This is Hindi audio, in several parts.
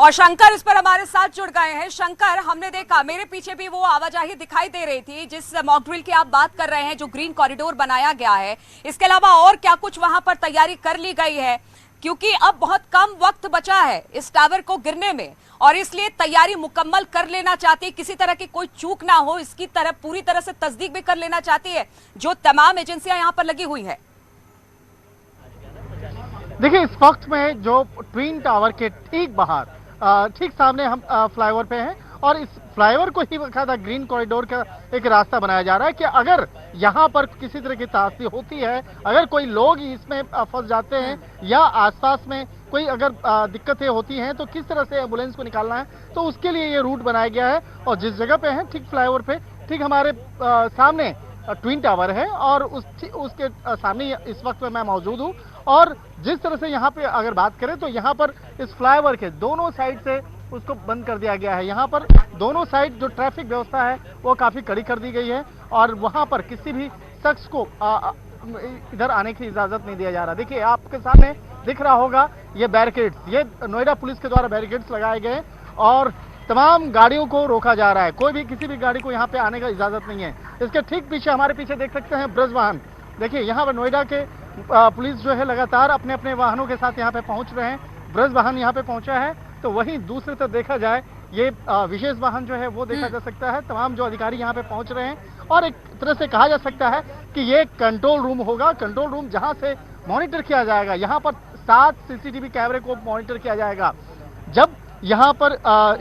और शंकर इस पर हमारे साथ जुड़ गए हैं। शंकर, हमने देखा मेरे पीछे भी वो आवाजाही दिखाई दे रही थी जिस मॉक ड्रिल की आप बात कर रहे हैं, जो ग्रीन कॉरिडोर बनाया गया है। इसके अलावा और क्या कुछ वहां पर तैयारी कर ली गई है? क्योंकि अब बहुत कम वक्त बचा है इस टावर को गिरने में और इसलिए तैयारी मुकम्मल कर लेना चाहती है, किसी तरह की कोई चूक ना हो इसकी तरफ पूरी तरह से तस्दीक भी कर लेना चाहती है जो तमाम एजेंसियां यहां पर लगी हुई है। देखिए, इस वक्त में जो ट्विन टावर के ठीक बाहर ठीक सामने हम फ्लाईओवर पे हैं और इस फ्लाईओवर को ही बकायदा ग्रीन कॉरिडोर का एक रास्ता बनाया जा रहा है कि अगर यहाँ पर किसी तरह की तासी होती है, अगर कोई लोग इसमें फंस जाते हैं या आसपास में कोई अगर दिक्कतें होती हैं तो किस तरह से एम्बुलेंस को निकालना है, तो उसके लिए ये रूट बनाया गया है। और जिस जगह पे है ठीक फ्लाईओवर पे ठीक हमारे सामने ट्विन टावर है और उसके सामने इस वक्त में मैं मौजूद हूँ। और जिस तरह से यहाँ पे अगर बात करें तो यहाँ पर इस फ्लाईओवर के दोनों साइड से उसको बंद कर दिया गया है। यहाँ पर दोनों साइड जो ट्रैफिक व्यवस्था है वो काफी कड़ी कर दी गई है और वहाँ पर किसी भी शख्स को इधर आने की इजाजत नहीं दिया जा रहा। देखिए, आपके सामने दिख रहा होगा ये बैरिकेड्स, ये नोएडा पुलिस के द्वारा बैरिकेड्स लगाए गए और तमाम गाड़ियों को रोका जा रहा है। कोई भी किसी भी गाड़ी को यहाँ पे आने का इजाजत नहीं है। इसके ठीक पीछे हमारे पीछे देख सकते हैं ब्रज वाहन। देखिए, यहाँ पर नोएडा के पुलिस जो है लगातार अपने अपने वाहनों के साथ यहाँ पे पहुंच रहे हैं। ब्रज वाहन यहाँ पे पहुंचा है तो वहीं दूसरी तरफ देखा जाए ये विशेष वाहन जो है वो देखा जा सकता है। तमाम जो अधिकारी यहाँ पे पहुंच रहे हैं और एक तरह से कहा जा सकता है कि ये कंट्रोल रूम होगा, कंट्रोल रूम जहाँ से मॉनिटर किया जाएगा। यहाँ पर 7 CCTV कैमरे को मॉनिटर किया जाएगा। जब यहाँ पर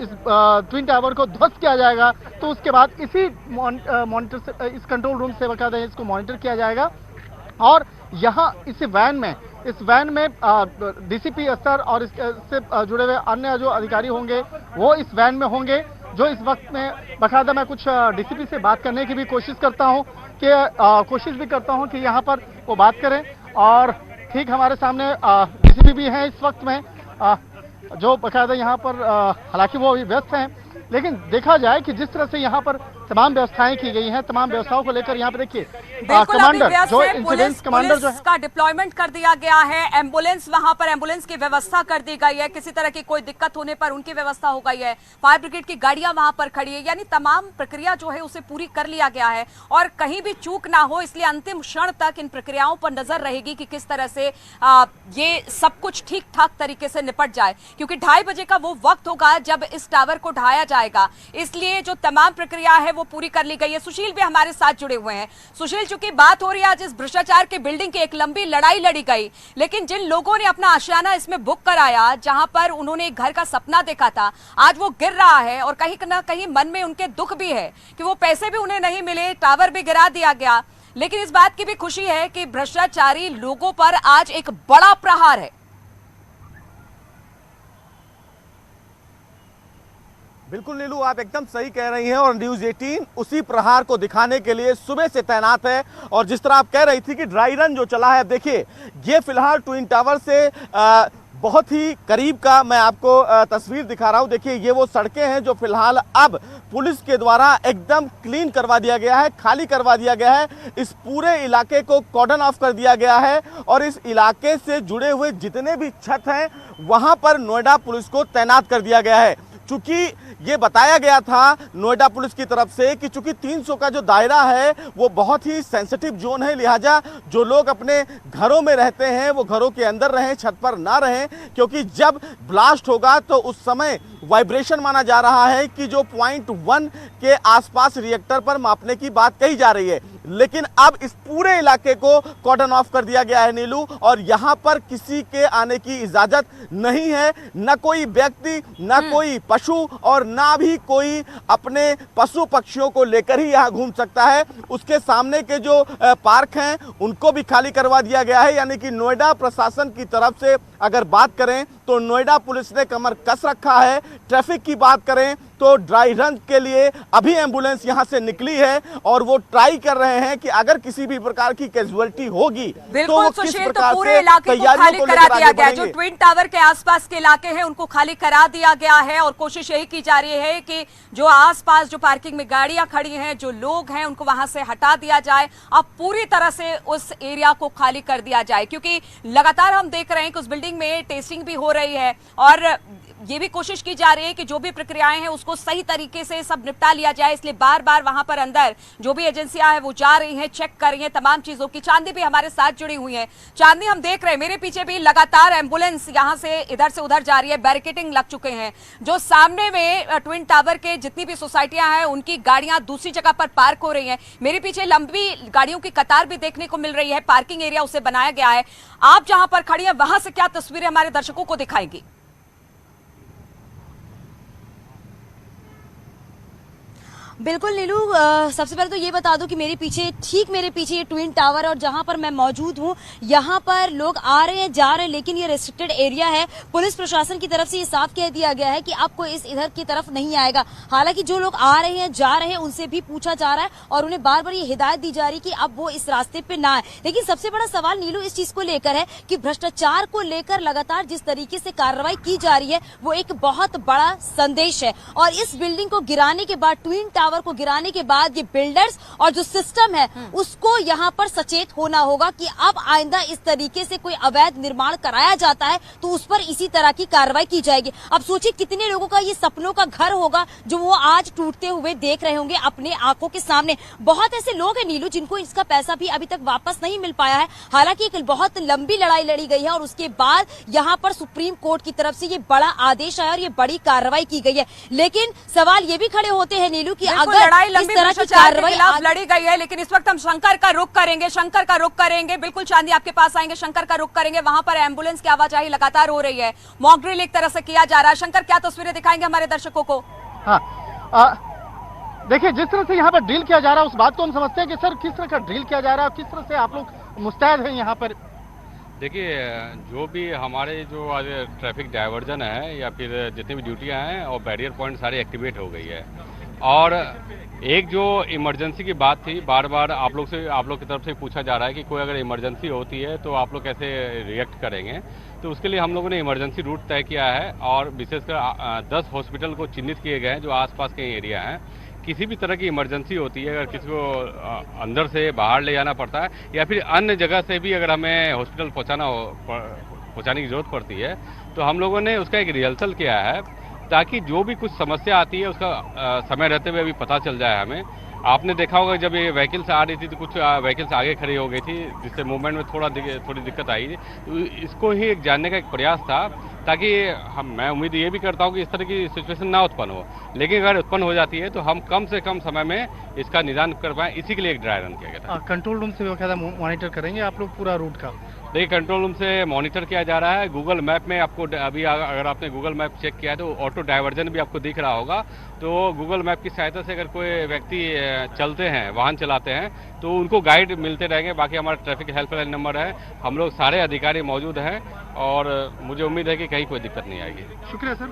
इस ट्विन टावर को ध्वस्त किया जाएगा तो उसके बाद इसी मॉनिटर से, इस कंट्रोल रूम से बकायदा इसको मॉनिटर किया जाएगा। और यहाँ इस वैन में DCP स्तर और इससे जुड़े हुए अन्य जो अधिकारी होंगे वो इस वैन में होंगे। जो इस वक्त में बकायदा मैं कुछ DCP से बात करने की भी कोशिश करता हूँ कि यहाँ पर वो बात करें। और ठीक हमारे सामने DCP भी हैं इस वक्त में जो बकायदा यहाँ पर हालांकि वो अभी व्यस्त हैं, लेकिन देखा जाए कि जिस तरह से यहाँ पर तमाम व्यवस्थाएं की गई हैं, तमाम व्यवस्थाओं को लेकर यहाँ पे देखिए कमांडर जो इंसिडेंस कमांडर जो है का डिप्लॉयमेंट कर दिया गया है। एम्बुलेंस वहां पर एम्बुलेंस की व्यवस्था कर दी गई है। किसी तरह की कोई दिक्कत होने पर उनकी व्यवस्था हो गई है। फायर ब्रिगेड की गाड़ियां वहां पर खड़ी है। यानी तमाम प्रक्रिया जो है उसे पूरी कर लिया गया है और कहीं भी चूक ना हो इसलिए अंतिम क्षण तक इन प्रक्रियाओं पर नजर रहेगी कि किस तरह से ये सब कुछ ठीक ठाक तरीके से निपट जाए, क्योंकि 2:30 बजे का वो वक्त होगा जब इस टावर को ढाया जाएगा। इसलिए जो तमाम प्रक्रिया है वो पूरी कर ली गई है। सुशील भी हमारे साथ जुड़े हुए हैं। सुशील, चूंकि बात हो रही है आज इस भ्रष्टाचार के बिल्डिंग की, एक लंबी लड़ाई लड़ी गई, लेकिन जिन लोगों ने अपना आशियाना इसमें बुक कराया, जहां पर उन्होंने एक घर का सपना देखा था, आज वो गिर रहा है और कहीं ना कहीं मन में उनके दुख भी है कि वो पैसे भी उन्हें नहीं मिले, टावर भी गिरा दिया गया। लेकिन इस बात की भी खुशी है कि भ्रष्टाचारी लोगों पर आज एक बड़ा प्रहार है। बिल्कुल नीलू, आप एकदम सही कह रही हैं और न्यूज़ 18 उसी प्रहार को दिखाने के लिए सुबह से तैनात है। और जिस तरह आप कह रही थी कि ड्राई रन जो चला है, देखिए ये फिलहाल ट्विन टावर से बहुत ही करीब का मैं आपको तस्वीर दिखा रहा हूं। देखिए, ये वो सड़कें हैं जो फिलहाल अब पुलिस के द्वारा एकदम क्लीन करवा दिया गया है, खाली करवा दिया गया है। इस पूरे इलाके को कॉर्डन ऑफ कर दिया गया है और इस इलाके से जुड़े हुए जितने भी छत हैं वहां पर नोएडा पुलिस को तैनात कर दिया गया है। चूंकि ये बताया गया था नोएडा पुलिस की तरफ से कि चूंकि 300 का जो दायरा है वो बहुत ही सेंसिटिव जोन है, लिहाजा जो लोग अपने घरों में रहते हैं वो घरों के अंदर रहें, छत पर ना रहें, क्योंकि जब ब्लास्ट होगा तो उस समय वाइब्रेशन माना जा रहा है कि जो 0.1 के आसपास रिएक्टर पर मापने की बात कही जा रही है। लेकिन अब इस पूरे इलाके को कॉर्डन ऑफ कर दिया गया है नीलू, और यहां पर किसी के आने की इजाजत नहीं है। न कोई व्यक्ति, न कोई पशु और ना भी कोई अपने पशु पक्षियों को लेकर ही यहां घूम सकता है। उसके सामने के जो पार्क हैं उनको भी खाली करवा दिया गया है। यानी कि नोएडा प्रशासन की तरफ से अगर बात करें तो नोएडा पुलिस ने कमर कस रखा है। ट्रैफिक की बात करें तो ड्राई रन के लिए अभी एम्बुलेंस यहां से निकली है और वो ट्राई कर रहे हैं कि अगर किसी भी प्रकार की कैजुअलिटी होगी तो वो किस प्रकार पूरे इलाके को खाली करा दिया गया है। जो ट्विन टावर के आसपास के इलाके हैं उनको खाली करा दिया गया है और कोशिश यही की जा रही है कि जो आसपास जो पार्किंग में गाड़ियां खड़ी हैं, जो लोग हैं, उनको वहां से हटा दिया जाए। अब पूरी तरह से उस एरिया को खाली कर दिया जाए, क्योंकि लगातार हम देख रहे हैं कि उस बिल्डिंग में टेस्टिंग भी हो रही है और ये भी कोशिश की जा रही है कि जो भी प्रक्रियाएं हैं उसको सही तरीके से सब निपटा लिया जाए, इसलिए बार बार वहां पर अंदर जो भी एजेंसियां हैं वो जा रही हैं, चेक कर रही हैं तमाम चीजों की। चांदनी भी हमारे साथ जुड़ी हुई है। चांदनी, हम देख रहे हैं मेरे पीछे भी लगातार एम्बुलेंस यहां से इधर से उधर जा रही है, बैरिकेडिंग लग चुके हैं। जो सामने में ट्विन टावर के जितनी भी सोसाइटियां हैं उनकी गाड़ियां दूसरी जगह पर पार्क हो रही हैं। मेरे पीछे लंबी गाड़ियों की कतार भी देखने को मिल रही है, पार्किंग एरिया उसे बनाया गया है। आप जहां पर खड़ी हैं वहां से क्या तस्वीरें हमारे दर्शकों को दिखाएंगी? बिल्कुल नीलू, सबसे पहले तो ये बता दूं कि ठीक मेरे पीछे ये ट्विन टावर और जहां पर मैं मौजूद हूं यहां पर लोग आ रहे हैं, जा रहे हैं, लेकिन ये रेस्ट्रिक्टेड एरिया है। पुलिस प्रशासन की तरफ से ये साफ कह दिया गया है कि आपको इधर की तरफ नहीं आएगा। हालांकि जो लोग आ रहे हैं, जा रहे हैं, उनसे भी पूछा जा रहा है और उन्हें बार बार ये हिदायत दी जा रही है कि अब वो इस रास्ते पे ना आए। लेकिन सबसे बड़ा सवाल नीलू इस चीज को लेकर है कि भ्रष्टाचार को लेकर लगातार जिस तरीके से कार्रवाई की जा रही है वो एक बहुत बड़ा संदेश है। और इस बिल्डिंग को गिराने के बाद, ट्विन टावर को गिराने के बाद, ये बिल्डर्स और जो सिस्टम है उसको यहाँ पर सचेत होना होगा कि अब आइंदा इस तरीके से कोई अवैध निर्माण कराया जाता है तो उस पर इसी तरह की कार्रवाई की जाएगी। अब सोचिए कितने लोगों का ये सपनों का घर होगा जो वो आज टूटते हुए देख रहे होंगे अपने आंखों के सामने। बहुत ऐसे लोग हैं नीलू जिनको इसका पैसा भी अभी तक वापस नहीं मिल पाया है। हालांकि एक बहुत लंबी लड़ाई लड़ी गई है और उसके बाद यहाँ पर सुप्रीम कोर्ट की तरफ से ये बड़ा आदेश आया और ये बड़ी कार्रवाई की गई है। लेकिन सवाल ये भी खड़े होते हैं नीलू की अगर लड़ाई इस लंबी तरह की भ्रष्टाचार के कार्रवाई खिलाफ लड़ी गई है, लेकिन इस वक्त हम शंकर का रुख करेंगे। बिल्कुल चांदी आपके पास आएंगे, शंकर का रुख करेंगे। वहां पर एम्बुलेंस की आवाजाही लगातार हो रही है, मॉक ड्रिल एक तरह से किया जा रहा है। शंकर, क्या तस्वीरें दिखाएंगे हमारे दर्शकों को? हाँ, देखिए जिस तरह से यहाँ पर ड्रिल किया जा रहा है उस बात को हम समझते हैं कि सर किस तरह का ड्रिल किया जा रहा है, किस तरह से आप लोग मुस्तैद हैं यहाँ पर? देखिए, जो भी हमारे जो आज ट्रैफिक डाइवर्जन है या फिर जितनी भी ड्यूटियां हैं और बैरियर पॉइंट सारी एक्टिवेट हो गई है। और एक जो इमरजेंसी की बात थी, बार बार आप लोग की तरफ से पूछा जा रहा है कि कोई अगर इमरजेंसी होती है तो आप लोग कैसे रिएक्ट करेंगे। तो उसके लिए हम लोगों ने इमरजेंसी रूट तय किया है और विशेषकर 10 हॉस्पिटल को चिन्हित किए गए हैं जो आसपास के एरिया हैं। किसी भी तरह की इमरजेंसी होती है, अगर किसी को अंदर से बाहर ले जाना पड़ता है या फिर अन्य जगह से भी अगर हमें हॉस्पिटल पहुंचाने की जरूरत पड़ती है तो हम लोगों ने उसका एक रिहर्सल किया है ताकि जो भी कुछ समस्या आती है उसका समय रहते हुए अभी पता चल जाए हमें। आपने देखा होगा जब ये व्हीकल्स आ रही थी तो कुछ व्हीकल्स आगे खड़ी हो गई थी जिससे मूवमेंट में थोड़ी दिक्कत आई थी। तो इसको ही एक जानने का एक प्रयास था ताकि मैं उम्मीद ये भी करता हूँ कि इस तरह की सिचुएशन ना उत्पन्न हो, लेकिन अगर उत्पन्न हो जाती है तो हम कम से कम समय में इसका निदान कर पाएं, इसी के लिए एक ड्राई रन किया गया था। कंट्रोल रूम से बाकायदा मॉनिटर करेंगे आप लोग पूरा रूट का? देखिए, कंट्रोल रूम से मॉनिटर किया जा रहा है। गूगल मैप में आपको अभी अगर आपने गूगल मैप चेक किया है तो ऑटो डाइवर्जन भी आपको दिख रहा होगा। तो गूगल मैप की सहायता से अगर कोई व्यक्ति चलते हैं, वाहन चलाते हैं तो उनको गाइड मिलते रहेंगे। बाकी हमारा ट्रैफिक हेल्पलाइन नंबर है, हम लोग सारे अधिकारी मौजूद हैं और मुझे उम्मीद है कि कहीं कोई दिक्कत नहीं आएगी। शुक्रिया सर।